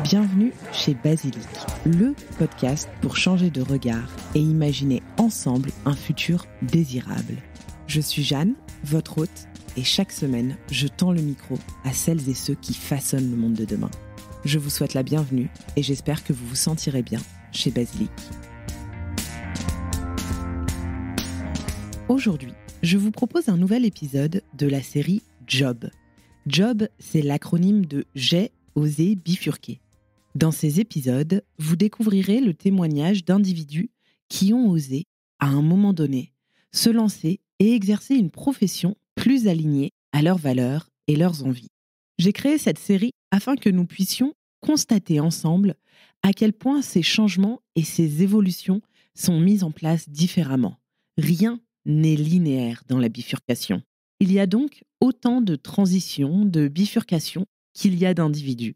Bienvenue chez Basilic, le podcast pour changer de regard et imaginer ensemble un futur désirable. Je suis Jeanne, votre hôte, et chaque semaine, je tends le micro à celles et ceux qui façonnent le monde de demain. Je vous souhaite la bienvenue et j'espère que vous vous sentirez bien chez Basilic. Aujourd'hui, je vous propose un nouvel épisode de la série Job. Job, c'est l'acronyme de J'ai osé bifurquer. Dans ces épisodes, vous découvrirez le témoignage d'individus qui ont osé, à un moment donné, se lancer et exercer une profession plus alignée à leurs valeurs et leurs envies. J'ai créé cette série afin que nous puissions constater ensemble à quel point ces changements et ces évolutions sont mis en place différemment. Rien n'est linéaire dans la bifurcation. Il y a donc autant de transitions, de bifurcations qu'il y a d'individus.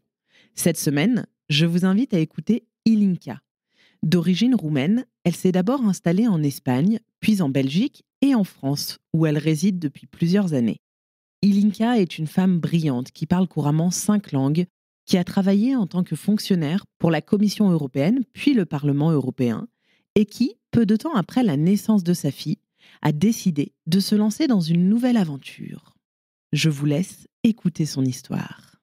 Cette semaine, je vous invite à écouter Ilinca. D'origine roumaine, elle s'est d'abord installée en Espagne, puis en Belgique et en France, où elle réside depuis plusieurs années. Ilinca est une femme brillante qui parle couramment 5 langues, qui a travaillé en tant que fonctionnaire pour la Commission européenne, puis le Parlement européen, et qui, peu de temps après la naissance de sa fille, a décidé de se lancer dans une nouvelle aventure. Je vous laisse écouter son histoire.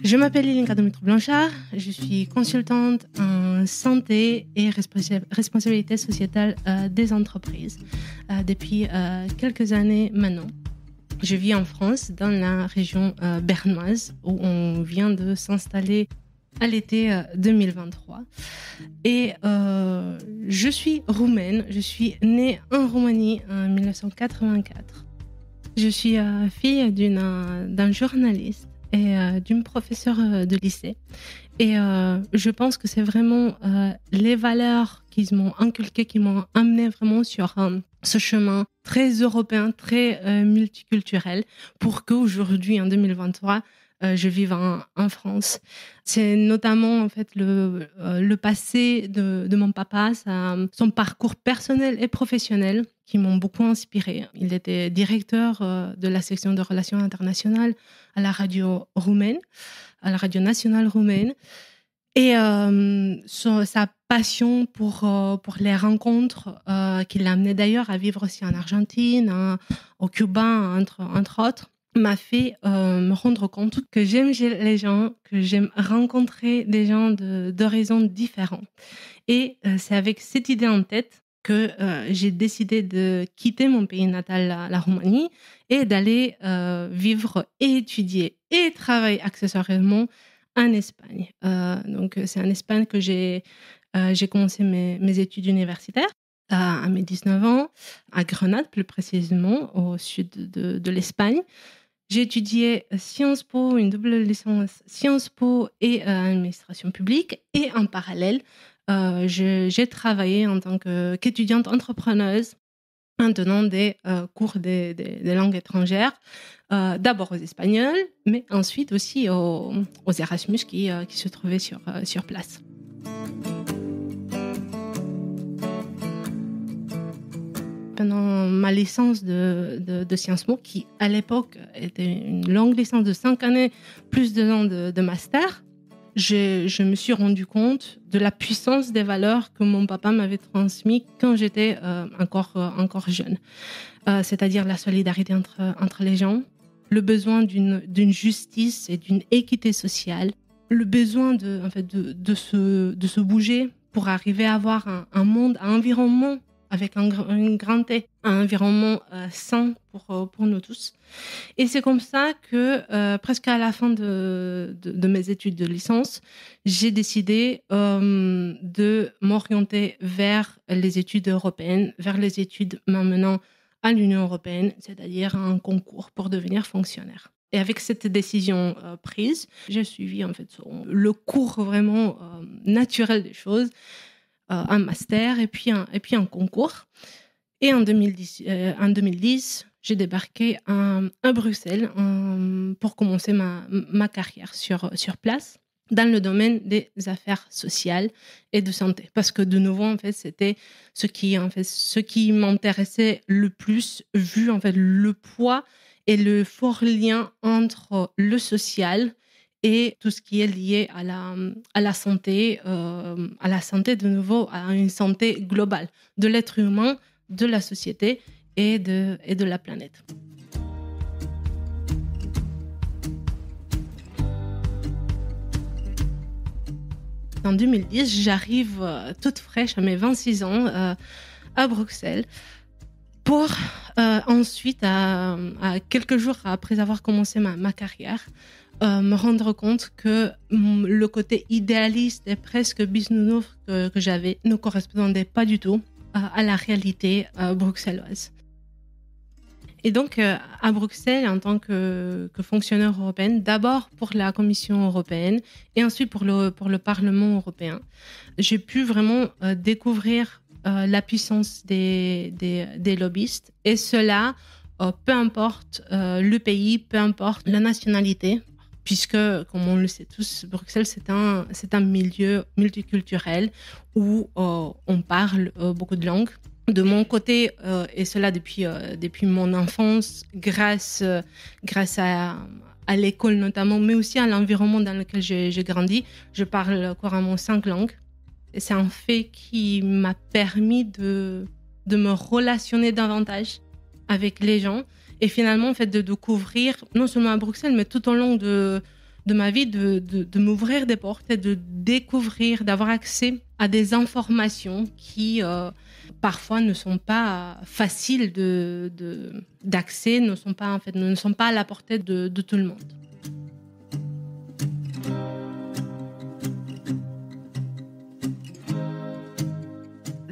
Je m'appelle Ilinca Dumitru-Blanchard, je suis consultante en santé et responsabilité sociétale des entreprises depuis quelques années maintenant. Je vis en France, dans la région bernoise, où on vient de s'installer à l'été 2023. Et je suis roumaine, je suis née en Roumanie en 1984. Je suis fille d'un journaliste et d'une professeure de lycée. Et je pense que c'est vraiment les valeurs qu'ils m'ont inculquées, qui m'ont amenée vraiment sur ce chemin très européen, très multiculturel, pour qu'aujourd'hui, en 2023, je vive en France. C'est notamment en fait le passé de mon papa, son parcours personnel et professionnel qui m'ont beaucoup inspirée. Il était directeur de la section de relations internationales à la radio roumaine, à la radio nationale roumaine. Et sa passion pour les rencontres, qui l'a amené d'ailleurs à vivre aussi en Argentine, au Cuba, entre autres, m'a fait me rendre compte que j'aime les gens, que j'aime rencontrer des gens d'horizons différents. Et c'est avec cette idée en tête que j'ai décidé de quitter mon pays natal, la Roumanie, et d'aller vivre et étudier et travailler accessoirement en Espagne. Donc c'est en Espagne que j'ai commencé mes études universitaires à mes 19 ans, à Grenade plus précisément, au sud de l'Espagne. J'ai étudié Sciences Po, une double licence Sciences Po et administration publique. Et en parallèle, j'ai travaillé en tant qu'étudiante entrepreneuse en donnant des cours des langues étrangères, d'abord aux Espagnols, mais ensuite aussi aux Erasmus qui se trouvaient sur place. Pendant ma licence de Sciences Po, qui à l'époque était une longue licence de 5 années, plus 2 ans de master, je me suis rendu compte de la puissance des valeurs que mon papa m'avait transmises quand j'étais encore jeune. C'est-à-dire la solidarité entre les gens, le besoin d'une justice et d'une équité sociale, le besoin de se bouger pour arriver à avoir un monde, un environnement avec un grand T, un environnement sain pour nous tous. Et c'est comme ça que, presque à la fin de mes études de licence, j'ai décidé de m'orienter vers les études européennes, vers les études m'amenant à l'Union européenne, c'est-à-dire un concours pour devenir fonctionnaire. Et avec cette décision prise, j'ai suivi en fait le cours vraiment naturel des choses, un master et puis un concours. Et en 2010, j'ai débarqué à Bruxelles pour commencer ma carrière sur place. dans le domaine des affaires sociales et de santé. Parce que de nouveau, en fait, c'était ce qui m'intéressait le plus, vu en fait le poids et le fort lien entre le social et tout ce qui est lié à la santé, de nouveau, à une santé globale de l'être humain, de la société et de la planète. En 2010, j'arrive toute fraîche à mes 26 ans à Bruxelles pour ensuite, à quelques jours après avoir commencé ma carrière, me rendre compte que le côté idéaliste et presque bisounours que j'avais ne correspondait pas du tout à la réalité bruxelloise. Et donc, à Bruxelles, en tant que fonctionnaire européenne, d'abord pour la Commission européenne et ensuite pour le Parlement européen, j'ai pu vraiment découvrir la puissance des lobbyistes. Et cela, peu importe le pays, peu importe la nationalité, puisque, comme on le sait tous, Bruxelles, c'est un milieu multiculturel où on parle beaucoup de langues. De mon côté, et cela depuis mon enfance, grâce à l'école notamment, mais aussi à l'environnement dans lequel j'ai grandi, je parle couramment 5 langues. Et c'est un fait qui m'a permis de me relationner davantage avec les gens et finalement en fait, de découvrir, non seulement à Bruxelles, mais tout au long de ma vie, de m'ouvrir des portes et de découvrir, d'avoir accès à des informations qui parfois ne sont pas faciles d'accès, ne sont pas à la portée de tout le monde.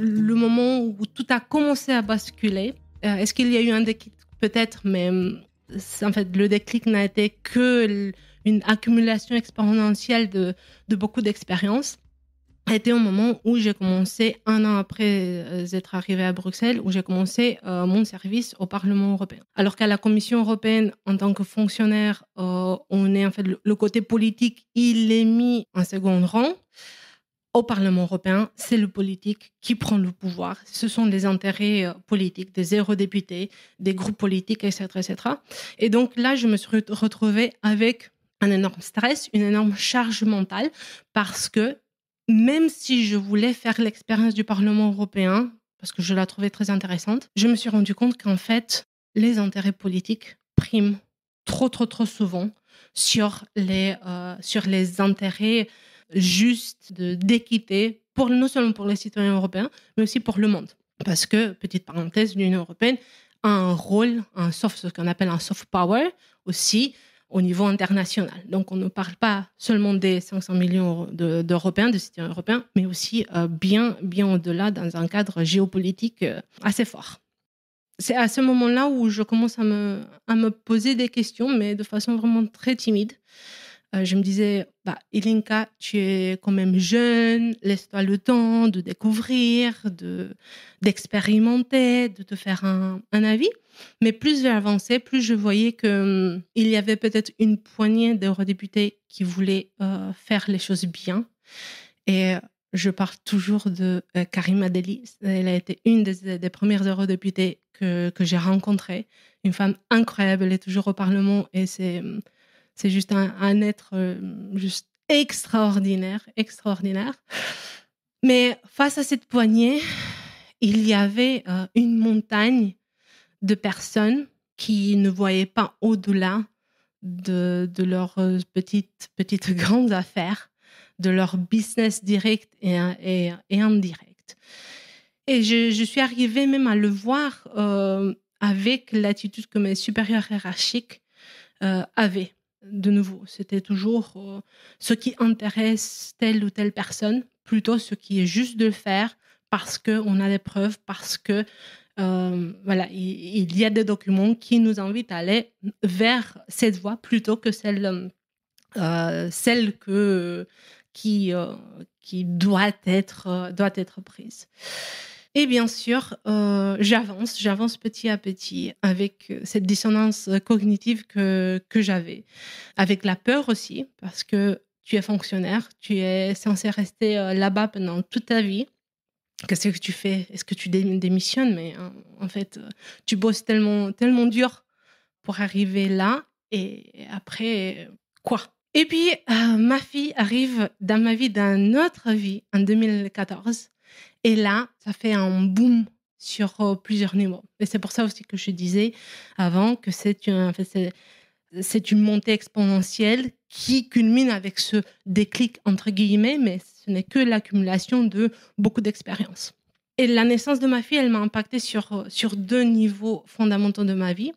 Le moment où tout a commencé à basculer, est-ce qu'il y a eu un déclic? Peut-être, mais en fait, le déclic n'a été que une accumulation exponentielle de beaucoup d'expériences. Était au moment où j'ai commencé, 1 an après être arrivée à Bruxelles, où j'ai commencé mon service au Parlement européen. Alors qu'à la Commission européenne, en tant que fonctionnaire, on est en fait le côté politique, il est mis en second rang. Au Parlement européen, c'est le politique qui prend le pouvoir. Ce sont les intérêts politiques des eurodéputés, des groupes politiques, etc., etc. Et donc là, je me suis retrouvée avec un énorme stress, une énorme charge mentale, parce que même si je voulais faire l'expérience du Parlement européen, parce que je la trouvais très intéressante, je me suis rendu compte qu'en fait, les intérêts politiques priment trop souvent sur les intérêts juste d'équité, non seulement pour les citoyens européens, mais aussi pour le monde. Parce que, petite parenthèse, l'Union européenne a un rôle, ce qu'on appelle un soft power aussi, au niveau international. Donc, on ne parle pas seulement des 500 millions d'Européens, de citoyens européens, mais aussi bien au-delà dans un cadre géopolitique assez fort. C'est à ce moment-là où je commence à me poser des questions, mais de façon vraiment très timide. Je me disais, Ilinka, tu es quand même jeune, laisse-toi le temps de découvrir, d'expérimenter, de te faire un avis. Mais plus j'avançais, plus je voyais qu'il y avait peut-être une poignée d'eurodéputés qui voulaient faire les choses bien. Et je parle toujours de Karima Delli. Elle a été une des premières eurodéputées que j'ai rencontrées. Une femme incroyable, elle est toujours au Parlement et c'est juste un être juste extraordinaire. Mais face à cette poignée, il y avait une montagne de personnes qui ne voyaient pas au-delà de leurs petites grandes affaires, de leur business direct et indirect. Et je suis arrivée même à le voir avec l'attitude que mes supérieurs hiérarchiques avaient. De nouveau, c'était toujours ce qui intéresse telle ou telle personne, plutôt ce qui est juste de le faire parce qu'on a des preuves, parce que il y a des documents qui nous invitent à aller vers cette voie plutôt que celle qui doit être prise. Et bien sûr, j'avance petit à petit avec cette dissonance cognitive que j'avais, avec la peur aussi, parce que tu es fonctionnaire, tu es censé rester là-bas pendant toute ta vie. Qu'est-ce que tu fais? Est-ce que tu démissionnes? Mais en fait, tu bosses tellement, tellement dur pour arriver là. Et après, quoi? Et puis, ma fille arrive dans ma vie, d'une autre vie, en 2014. Et là, ça fait un boom sur plusieurs niveaux. Et c'est pour ça aussi que je disais avant que c'est une montée exponentielle qui culmine avec ce déclic, entre guillemets, mais ce n'est que l'accumulation de beaucoup d'expériences. Et la naissance de ma fille, elle m'a impactée sur 2 niveaux fondamentaux de ma vie.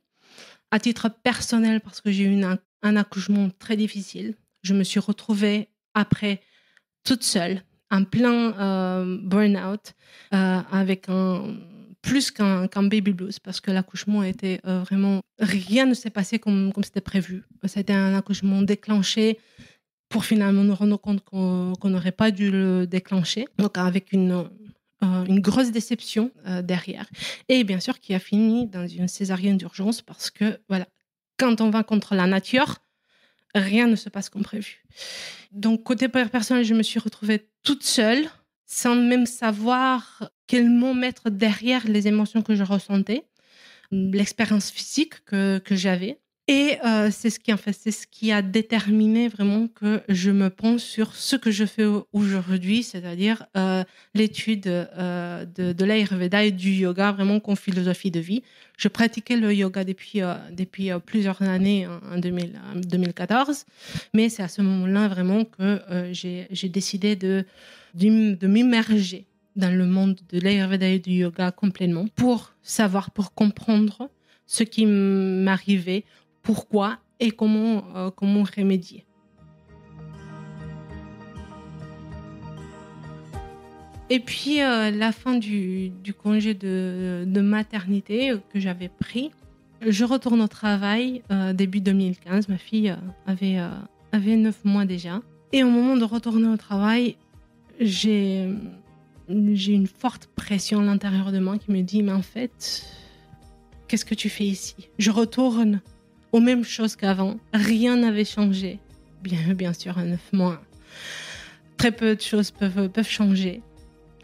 À titre personnel, parce que j'ai eu un accouchement très difficile. Je me suis retrouvée après toute seule, en plein burn-out, avec plus qu'un baby blues, parce que l'accouchement était vraiment... Rien ne s'est passé comme c'était prévu. C'était un accouchement déclenché pour finalement nous rendre compte qu'on n'aurait pas dû le déclencher. Donc avec une grosse déception derrière. Et bien sûr, qui a fini dans une césarienne d'urgence parce que, voilà, quand on va contre la nature, rien ne se passe comme prévu. Donc, côté personnel, je me suis retrouvée toute seule, sans même savoir quel mot mettre derrière les émotions que je ressentais, l'expérience physique que j'avais. Et c'est ce qui a déterminé vraiment que je me penche sur ce que je fais aujourd'hui, c'est-à-dire l'étude de l'Ayurveda et du yoga vraiment comme philosophie de vie. Je pratiquais le yoga depuis plusieurs années, en 2014, mais c'est à ce moment-là vraiment que j'ai décidé de m'immerger dans le monde de l'Ayurveda et du yoga complètement pour comprendre ce qui m'arrivait, pourquoi et comment remédier. Et puis, la fin du congé de maternité que j'avais pris, je retourne au travail début 2015. Ma fille avait 9 mois déjà. Et au moment de retourner au travail, j'ai une forte pression à l'intérieur de moi qui me dit « Mais en fait, qu'est-ce que tu fais ici ?» Je retourne aux mêmes choses qu'avant. Rien n'avait changé. Bien sûr, à 9 mois, très peu de choses peuvent changer.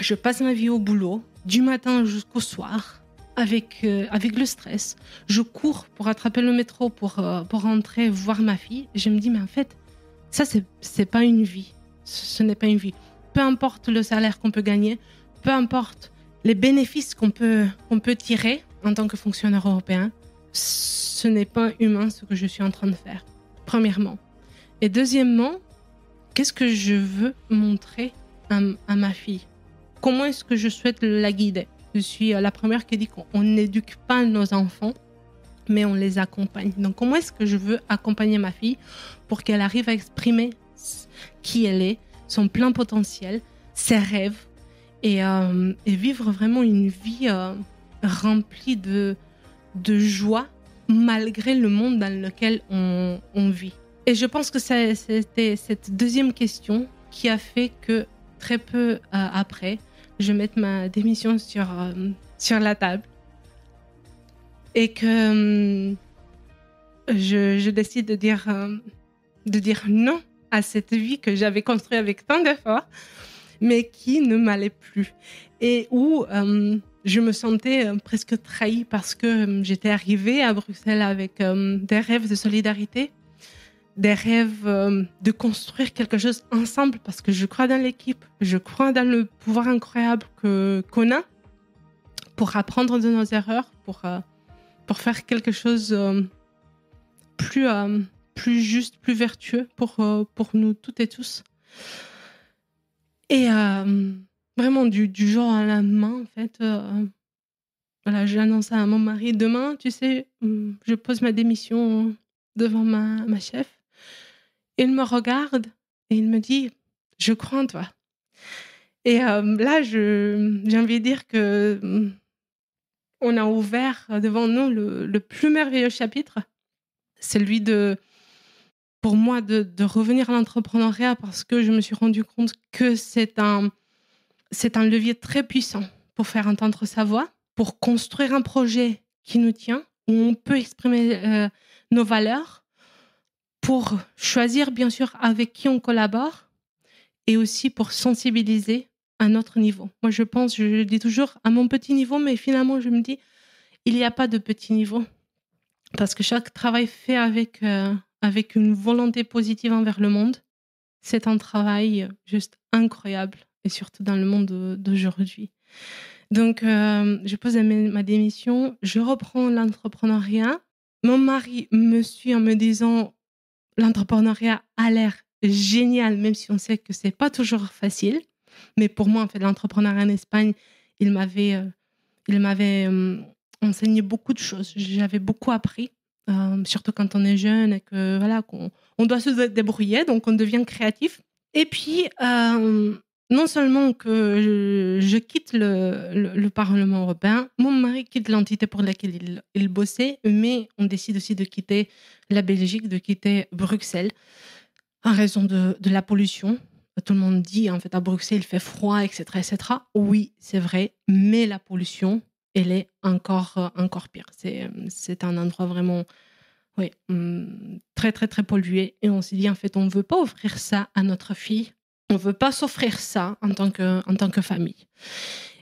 Je passe ma vie au boulot, du matin jusqu'au soir, avec le stress. Je cours pour attraper le métro, pour rentrer voir ma fille. Je me dis, mais en fait, ça, c'est pas une vie. Ce n'est pas une vie. Peu importe le salaire qu'on peut gagner, peu importe les bénéfices qu'on peut tirer en tant que fonctionnaire européen, ce n'est pas humain ce que je suis en train de faire, premièrement. Et deuxièmement, qu'est-ce que je veux montrer à ma fille? Comment est-ce que je souhaite la guider? Je suis la première qui dit qu'on n'éduque pas nos enfants, mais on les accompagne. Donc, comment est-ce que je veux accompagner ma fille pour qu'elle arrive à exprimer qui elle est, son plein potentiel, ses rêves, et vivre vraiment une vie remplie de joie malgré le monde dans lequel on vit. Et je pense que c'était cette deuxième question qui a fait que très peu après, je mette ma démission sur la table et que je décide de dire non à cette vie que j'avais construite avec tant d'efforts, mais qui ne m'allait plus. Et où je me sentais presque trahie parce que j'étais arrivée à Bruxelles avec des rêves de solidarité, des rêves de construire quelque chose ensemble parce que je crois dans l'équipe, je crois dans le pouvoir incroyable qu'on a pour apprendre de nos erreurs, pour faire quelque chose plus juste, plus vertueux pour nous toutes et tous. Et vraiment du jour au lendemain, en fait, voilà, j'ai annoncé à mon mari, demain, tu sais, je pose ma démission devant ma chef. Il me regarde et il me dit, je crois en toi. Et là, j'ai envie de dire que on a ouvert devant nous le plus merveilleux chapitre, celui pour moi de revenir à l'entrepreneuriat, parce que je me suis rendu compte que c'est un levier très puissant pour faire entendre sa voix, pour construire un projet qui nous tient, où on peut exprimer nos valeurs, pour choisir, bien sûr, avec qui on collabore et aussi pour sensibiliser à notre niveau. Moi, je dis toujours à mon petit niveau, mais finalement, je me dis, il n'y a pas de petit niveau. Parce que chaque travail fait avec une volonté positive envers le monde, c'est un travail juste incroyable, et surtout dans le monde d'aujourd'hui. Donc, je pose ma démission, je reprends l'entrepreneuriat. Mon mari me suit en me disant, l'entrepreneuriat a l'air génial, même si on sait que c'est pas toujours facile. Mais pour moi, en fait, l'entrepreneuriat en Espagne, il m'avait enseigné beaucoup de choses. J'avais beaucoup appris, surtout quand on est jeune et que voilà, qu'on doit se débrouiller, donc on devient créatif. Et puis, non seulement que je quitte le Parlement européen, mon mari quitte l'entité pour laquelle il bossait, mais on décide aussi de quitter la Belgique, de quitter Bruxelles, en raison de la pollution. Tout le monde dit, en fait, à Bruxelles, il fait froid, etc., etc. Oui, c'est vrai, mais la pollution, elle est encore pire. C'est un endroit vraiment, oui, très, très, très pollué. Et on s'est dit, en fait, on ne veut pas offrir ça à notre fille. On ne veut pas s'offrir ça en tant que famille.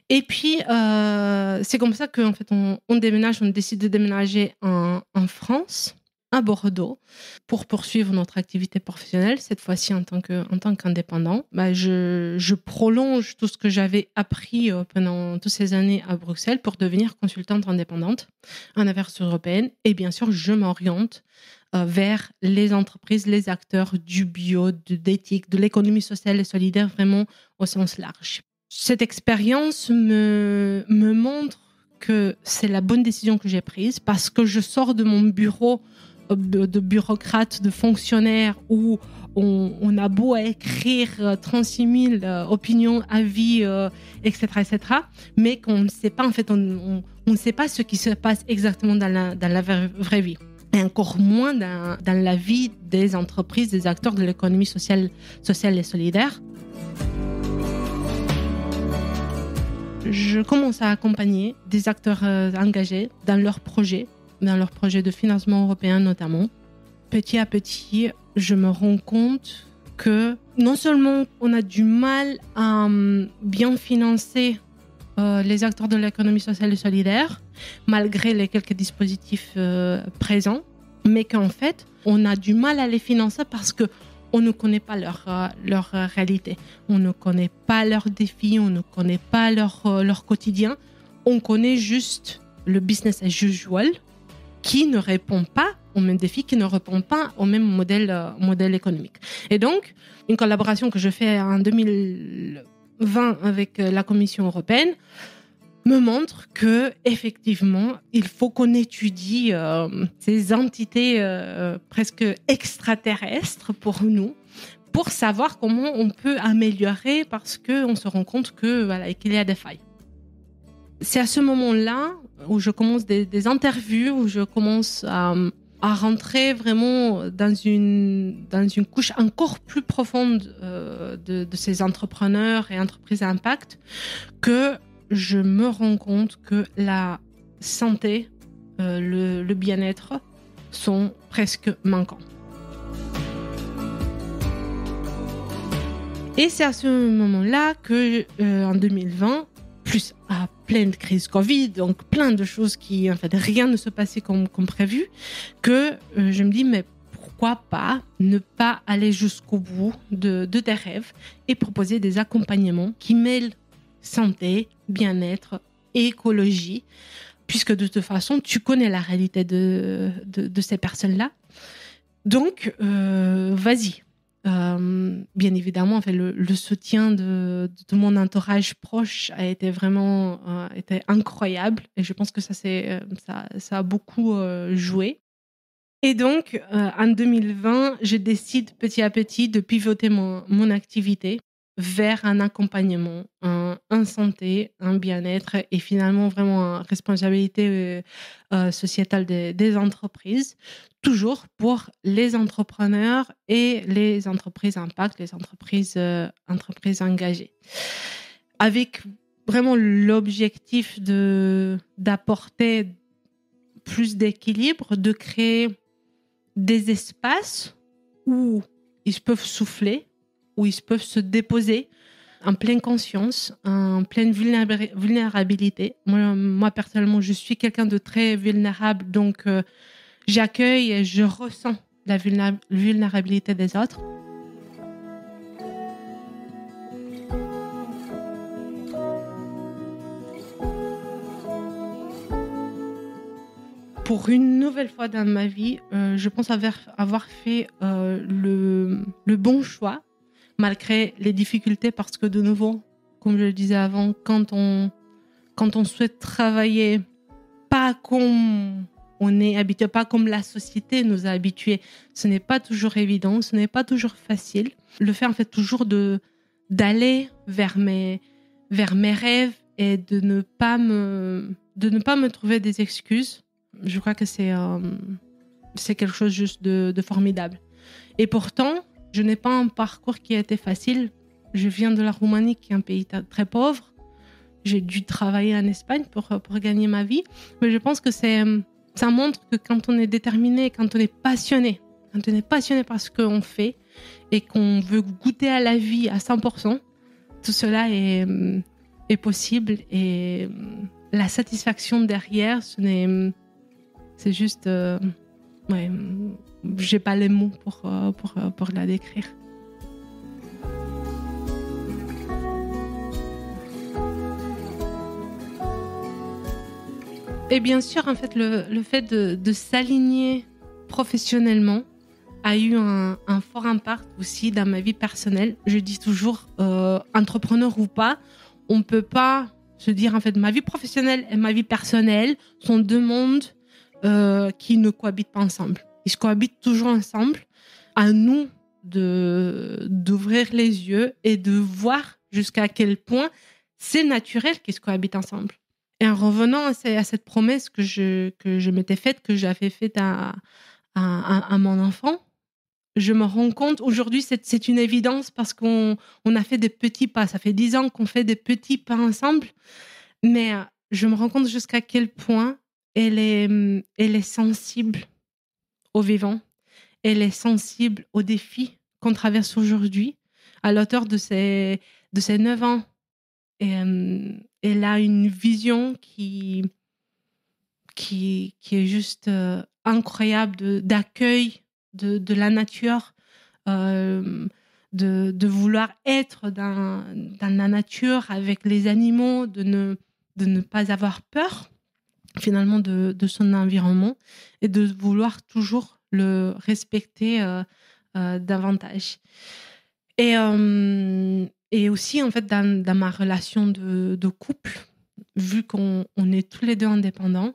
Et puis, c'est comme ça qu'en fait, on déménage, on décide de déménager en France, à Bordeaux, pour poursuivre notre activité professionnelle, cette fois-ci en tant qu'indépendant. Je prolonge tout ce que j'avais appris pendant toutes ces années à Bruxelles pour devenir consultante indépendante en affaires européennes. Et bien sûr, je m'oriente vers les entreprises, les acteurs du bio, d'éthique, de l'économie sociale et solidaire, vraiment au sens large. Cette expérience me montre que c'est la bonne décision que j'ai prise parce que je sors de mon bureau de bureaucrate, de fonctionnaire où on a beau écrire 36 000 opinions, avis, etc., mais qu'on ne sait pas, en fait, on ne sait pas ce qui se passe exactement dans la vraie vie. Et encore moins dans la vie des entreprises, des acteurs de l'économie sociale et solidaire. Je commence à accompagner des acteurs engagés dans leurs projets de financement européen notamment. Petit à petit, je me rends compte que non seulement on a du mal à bien financer les acteurs de l'économie sociale et solidaire, malgré les quelques dispositifs présents, mais qu'en fait, on a du mal à les financer parce qu'on ne connaît pas leur réalité. On ne connaît pas leurs défis, on ne connaît pas leur quotidien. On connaît juste le business as usual, qui ne répond pas aux mêmes défis, qui ne répond pas au même modèle économique. Et donc, une collaboration que je fais en 2020 avec la Commission européenne me montre que effectivement, il faut qu'on étudie ces entités presque extraterrestres pour nous, pour savoir comment on peut améliorer, parce qu'on se rend compte qu'il y a des failles. C'est à ce moment-là où je commence des interviews, où je commence à rentrer vraiment dans une couche encore plus profonde de ces entrepreneurs et entreprises à impact, que je me rends compte que la santé, le bien-être sont presque manquants. Et c'est à ce moment-là que, en 2020, plus à pleine crise Covid, donc plein de choses qui, en fait, rien ne se passait comme prévu, que je me dis, mais pourquoi pas ne pas aller jusqu'au bout de tes rêves et proposer des accompagnements qui mêlent santé, bien-être et écologie, puisque de toute façon, tu connais la réalité de ces personnes-là. Donc, vas-y. Bien évidemment, en fait, le soutien de mon entourage proche a été vraiment était incroyable, et je pense que ça a beaucoup joué. Et donc, en 2020, je décide petit à petit de pivoter mon activité vers un accompagnement, en santé, un bien-être et finalement vraiment en responsabilité sociétale des entreprises, toujours pour les entrepreneurs et les entreprises impact, les entreprises engagées. Avec vraiment l'objectif d'apporter plus d'équilibre, de créer des espaces où ils peuvent souffler, où ils peuvent se déposer en pleine conscience, en pleine vulnérabilité. Moi, personnellement, je suis quelqu'un de très vulnérable, donc j'accueille et je ressens la vulnérabilité des autres. Pour une nouvelle fois dans ma vie, je pense avoir fait le bon choix, malgré les difficultés, parce que de nouveau, comme je le disais avant, quand on souhaite travailler pas comme on est habitué, pas comme la société nous a habitués, ce n'est pas toujours évident, ce n'est pas toujours facile. Le fait en fait toujours d'aller vers mes rêves et de ne pas me trouver des excuses. Je crois que c'est quelque chose juste de formidable. Et pourtant, je n'ai pas un parcours qui a été facile. Je viens de la Roumanie, qui est un pays très pauvre. J'ai dû travailler en Espagne pour gagner ma vie. Mais je pense que ça montre que quand on est déterminé, quand on est passionné par ce qu'on fait et qu'on veut goûter à la vie à 100%, tout cela est possible. Et la satisfaction derrière, c'est juste... ouais, j'ai pas les mots pour la décrire. Et bien sûr, en fait, le fait de s'aligner professionnellement a eu un fort impact aussi dans ma vie personnelle. Je dis toujours, entrepreneur ou pas, on peut pas se dire, en fait, ma vie professionnelle et ma vie personnelle sont deux mondes qui ne cohabitent pas ensemble. Ils cohabitent toujours ensemble. À nous d'ouvrir les yeux et de voir jusqu'à quel point c'est naturel qu'ils cohabitent ensemble. Et en revenant à cette promesse que je m'étais faite, que j'avais faite à mon enfant, je me rends compte, aujourd'hui, c'est une évidence parce qu'on a fait des petits pas. Ça fait 10 ans qu'on fait des petits pas ensemble. Mais je me rends compte jusqu'à quel point elle est sensible au vivant. Elle est sensible aux défis qu'on traverse aujourd'hui. À l'auteur de ses 9 ans, et, elle a une vision qui est juste incroyable d'accueil de la nature, de vouloir être dans la nature avec les animaux, de ne pas avoir peur finalement de son environnement et de vouloir toujours le respecter davantage. Et aussi, en fait, dans ma relation de couple, vu qu'on est tous les deux indépendants,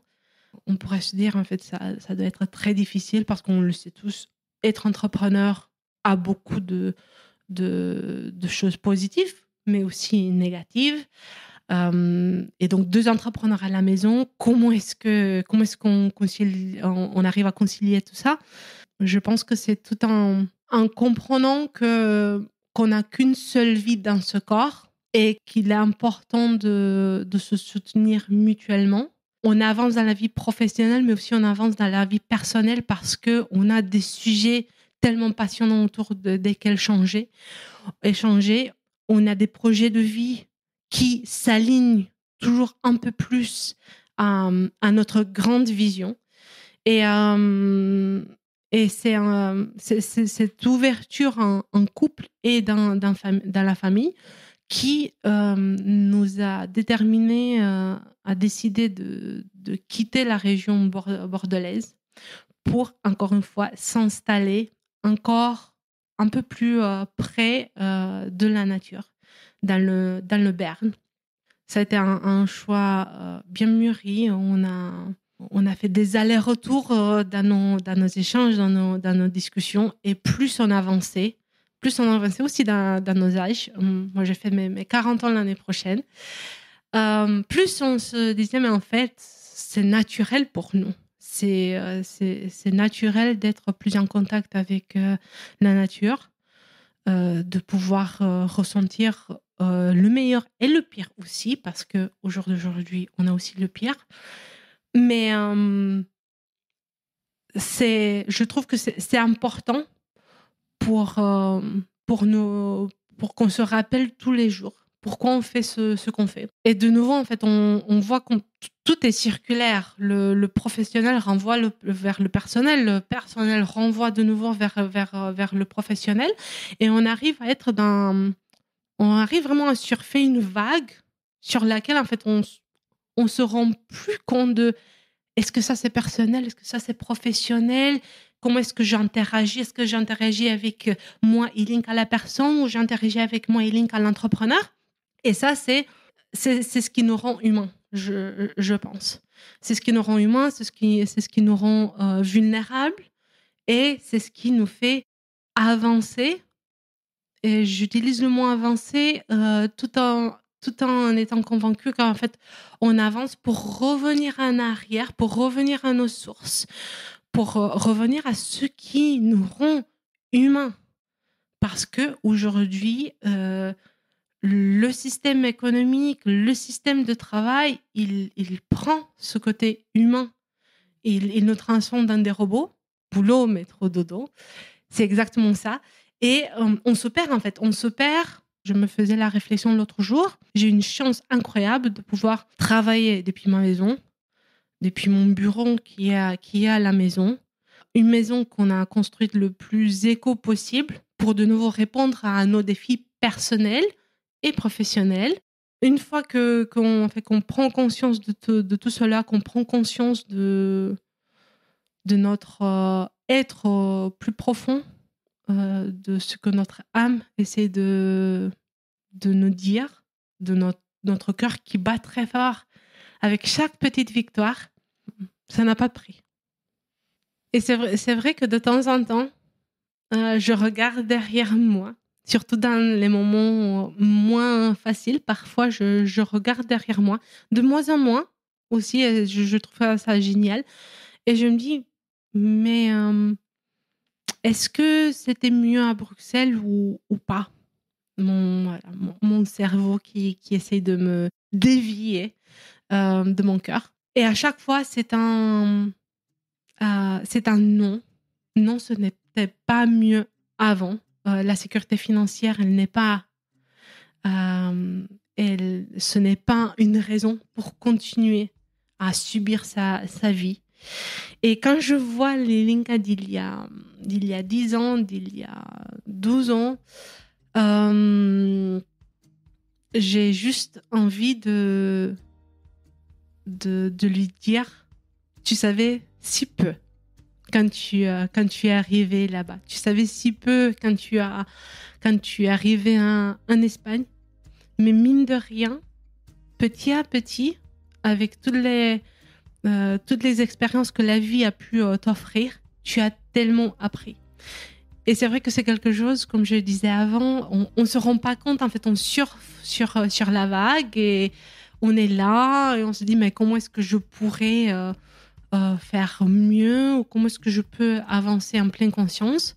on pourrait se dire, en fait, ça doit être très difficile parce qu'on le sait tous, être entrepreneur a beaucoup de choses positives, mais aussi négatives. Et donc, 2 entrepreneurs à la maison, comment est-ce qu'on arrive à concilier tout ça? Je pense que c'est tout en comprenant qu'on n'a qu'une seule vie dans ce corps et qu'il est important de se soutenir mutuellement. On avance dans la vie professionnelle, mais aussi on avance dans la vie personnelle parce qu'on a des sujets tellement passionnants autour desquels échanger. On a des projets de vie qui s'alignent toujours un peu plus à notre grande vision. Et c'est cette ouverture en couple et dans la famille qui nous a déterminés à décider de quitter la région bordelaise pour, encore une fois, s'installer encore un peu plus près de la nature, dans le Béarn. Ça a été un choix bien mûri. On a fait des allers-retours dans nos échanges, dans nos discussions. Et plus on avançait aussi dans nos âges. Moi, j'ai fait mes 40 ans l'année prochaine. Plus on se disait, mais en fait, c'est naturel pour nous. C'est naturel d'être plus en contact avec la nature, de pouvoir ressentir le meilleur et le pire aussi, parce qu'au jour d'aujourd'hui, on a aussi le pire. Mais je trouve que c'est important pour qu'on se rappelle tous les jours pourquoi on fait ce qu'on fait. Et de nouveau, en fait, on voit que tout est circulaire. Le professionnel renvoie vers le personnel renvoie de nouveau vers le professionnel, et on arrive vraiment à surfer une vague sur laquelle, en fait, on se rend plus compte de est-ce que ça c'est personnel, est-ce que ça c'est professionnel, comment est-ce que j'interagis, est-ce que j'interagis avec moi et link à la personne, ou j'interagis avec moi et link à l'entrepreneur. Et ça, c'est ce qui nous rend humains, je pense. C'est ce qui nous rend humains, c'est ce qui nous rend vulnérables, et c'est ce qui nous fait avancer. Et j'utilise le mot avancer tout en étant convaincue qu'en fait, on avance pour revenir en arrière, pour revenir à nos sources, pour revenir à ce qui nous rend humains. Parce qu'aujourd'hui, le système économique, le système de travail, il prend ce côté humain. Il nous transforme dans des robots, boulot, métro, dodo. C'est exactement ça. Et on se perd, en fait. On se perd. Je me faisais la réflexion l'autre jour. J'ai une chance incroyable de pouvoir travailler depuis ma maison, depuis mon bureau qui est à la maison. Une maison qu'on a construite le plus éco possible pour de nouveau répondre à nos défis personnels et professionnels. Une fois qu'on prend conscience de tout cela, qu'on prend conscience de notre être plus profond, de ce que notre âme essaie de nous dire, de notre cœur qui bat très fort avec chaque petite victoire, ça n'a pas de prix. Et c'est vrai que de temps en temps, je regarde derrière moi, surtout dans les moments moins faciles. Parfois, je regarde derrière moi, de moins en moins aussi, et je trouve ça génial. Et je me dis, mais est-ce que c'était mieux à Bruxelles ou pas ? Mon cerveau qui essaye de me dévier de mon cœur. Et à chaque fois, c'est un non. Non, ce n'était pas mieux avant. La sécurité financière, elle n'est pas... ce n'est pas une raison pour continuer à subir sa vie. Et quand je vois les Linka d'il y a 10 ans, d'il y a 12 ans, j'ai juste envie de lui dire, tu savais si peu quand tu es arrivé là-bas. Tu savais si peu quand tu es arrivé en Espagne. Mais mine de rien, petit à petit, avec toutes les expériences que la vie a pu t'offrir, tu as tellement appris. Et c'est vrai que c'est quelque chose, comme je le disais avant, on se rend pas compte, en fait, on surfe sur la vague et on est là et on se dit, mais comment est-ce que je pourrais faire mieux, ou comment est-ce que je peux avancer en pleine conscience.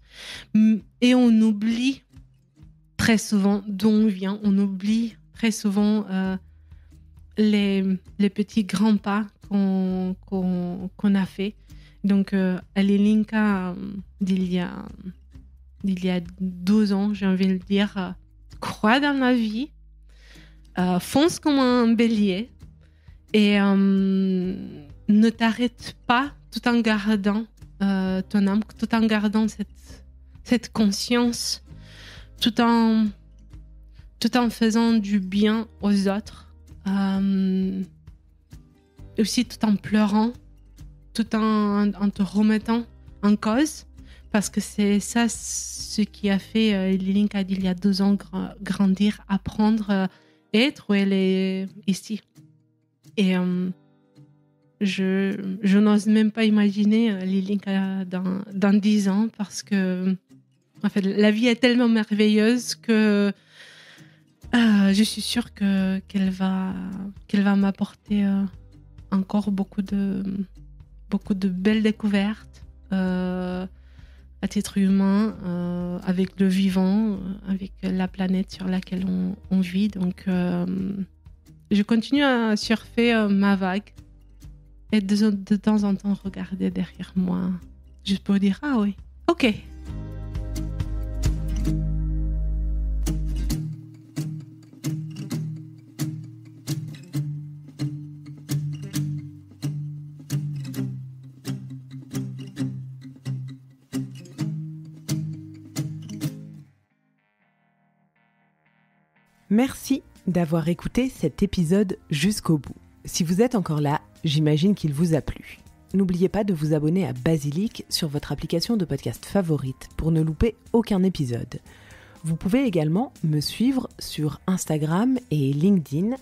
Et on oublie très souvent d'où on vient, on oublie très souvent les petits grands pas qu'on a fait. Donc, à l'Elinka d'il y a 12 ans, j'ai envie de dire, crois dans la vie, fonce comme un bélier et ne t'arrête pas tout en gardant ton âme, tout en gardant cette conscience, tout en faisant du bien aux autres, et aussi tout en pleurant, tout en te remettant en cause, parce que c'est ça ce qui a fait Lilinka d'il y a 12 ans grandir, apprendre, être où elle est ici. Et je n'ose même pas imaginer Lilinka dans 10 ans, parce que en fait, la vie est tellement merveilleuse que je suis sûre qu'elle va m'apporter encore beaucoup de belles découvertes à titre humain, avec le vivant, avec la planète sur laquelle on vit. Donc, je continue à surfer ma vague et de temps en temps regarder derrière moi, juste pour dire « Ah oui, ok ». Merci d'avoir écouté cet épisode jusqu'au bout. Si vous êtes encore là, j'imagine qu'il vous a plu. N'oubliez pas de vous abonner à Basilic sur votre application de podcast favorite pour ne louper aucun épisode. Vous pouvez également me suivre sur Instagram et LinkedIn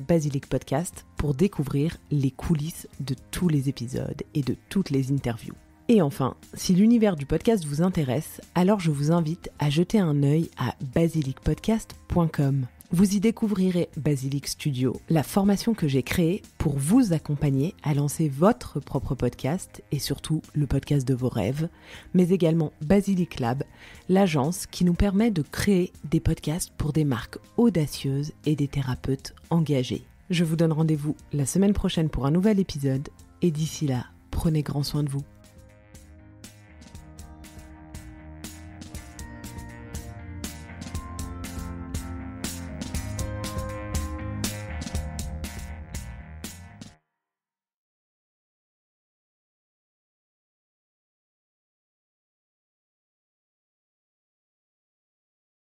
@basilicpodcast pour découvrir les coulisses de tous les épisodes et de toutes les interviews. Et enfin, si l'univers du podcast vous intéresse, alors je vous invite à jeter un œil à basilicpodcast.com. Vous y découvrirez Basilic Studio, la formation que j'ai créée pour vous accompagner à lancer votre propre podcast et surtout le podcast de vos rêves, mais également Basilic Lab, l'agence qui nous permet de créer des podcasts pour des marques audacieuses et des thérapeutes engagés. Je vous donne rendez-vous la semaine prochaine pour un nouvel épisode et d'ici là, prenez grand soin de vous.